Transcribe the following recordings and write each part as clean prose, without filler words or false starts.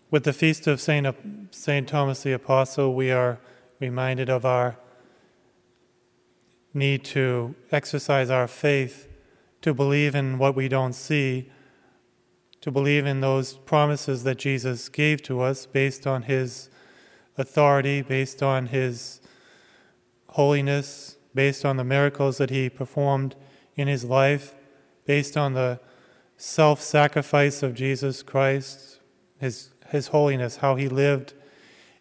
With the feast of Saint Thomas the Apostle, we are reminded of our need to exercise our faith, to believe in what we don't see, to believe in those promises that Jesus gave to us based on his authority, based on his holiness, based on the miracles that he performed in his life, based on the self-sacrifice of Jesus Christ, his holiness, how he lived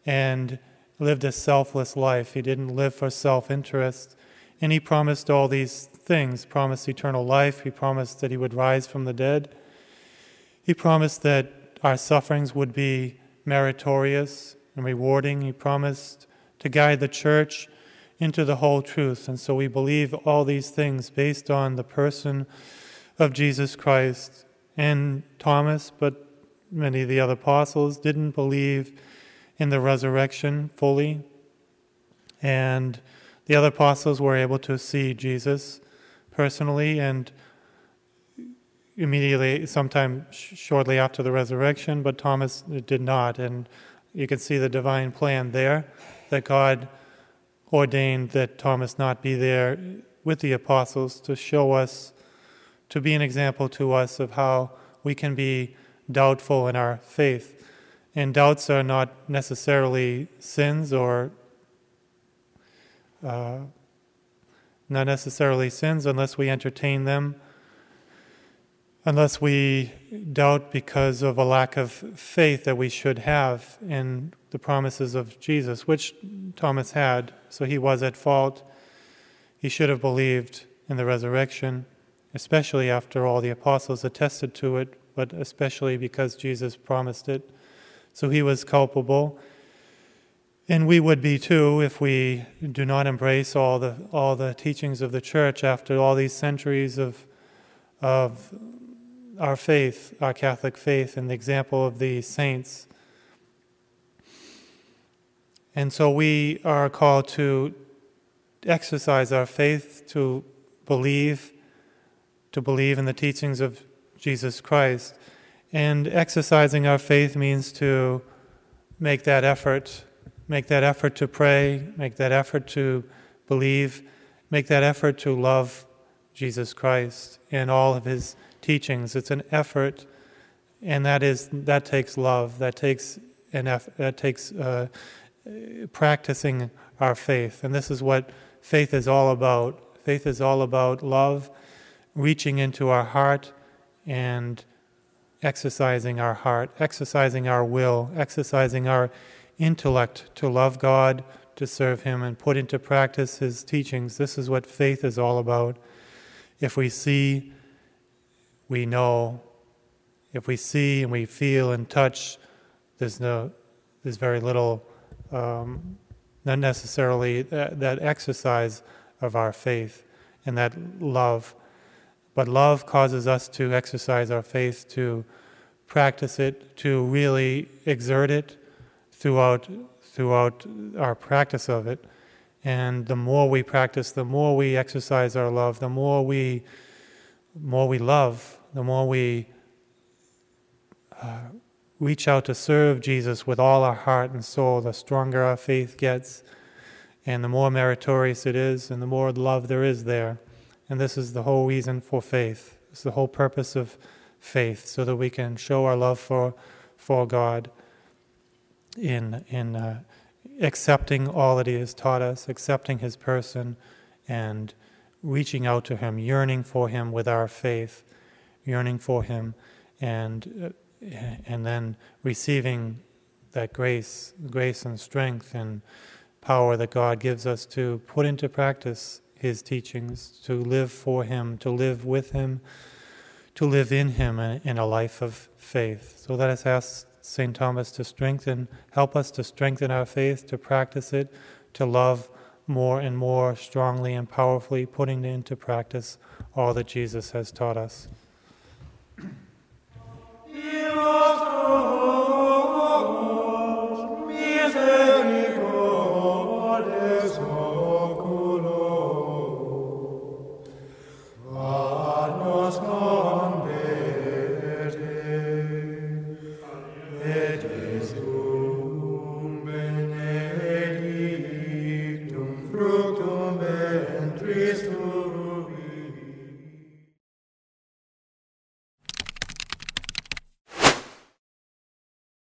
and lived a selfless life. He didn't live for self-interest. And he promised all these things, promised eternal life. He promised that he would rise from the dead. He promised that our sufferings would be meritorious and rewarding. He promised to guide the church into the whole truth. And so we believe all these things based on the person of Jesus Christ. And Thomas, but many of the other apostles, didn't believe in the resurrection fully. And the other apostles were able to see Jesus personally and immediately, sometime shortly after the resurrection, but Thomas did not. And you can see the divine plan there, that God ordained that Thomas not be there with the apostles to show us, to be an example to us of how we can be doubtful in our faith. And doubts are not necessarily sins unless we entertain them, unless we doubt because of a lack of faith that we should have in the promises of Jesus, which Thomas had. So he was at fault. He should have believed in the resurrection, especially after all the apostles attested to it, but especially because Jesus promised it. So he was culpable. And we would be too if we do not embrace all the teachings of the Church after all these centuries of our faith, our Catholic faith, and the example of the saints. And so we are called to exercise our faith, to believe in the teachings of Jesus Christ. And exercising our faith means to make that effort to pray, make that effort to believe, make that effort to love Jesus Christ and all of his teachings. It's an effort, and that takes love. That takes practicing our faith. And this is what faith is all about. Faith is all about love, reaching into our heart and exercising our heart, exercising our will, exercising our intellect to love God, to serve him, and put into practice his teachings. This is what faith is all about. If we see, we know. If we see and we feel and touch, there's very little, not necessarily that exercise of our faith and that love. But love causes us to exercise our faith, to practice it, to really exert it throughout our practice of it. And the more we practice, the more we exercise our love, the more we love, the more we reach out to serve Jesus with all our heart and soul, the stronger our faith gets, and the more meritorious it is, and the more love there is there. And this is the whole reason for faith. It's the whole purpose of faith, so that we can show our love for God in accepting all that he has taught us, accepting his person, and reaching out to him, yearning for him with our faith, yearning for him, and then receiving that grace and strength and power that God gives us to put into practice his teachings, to live for him, to live with him, to live in him in a life of faith. So let us ask St. Thomas to help us to strengthen our faith, to practice it, to love more and more strongly and powerfully, putting into practice all that Jesus has taught us.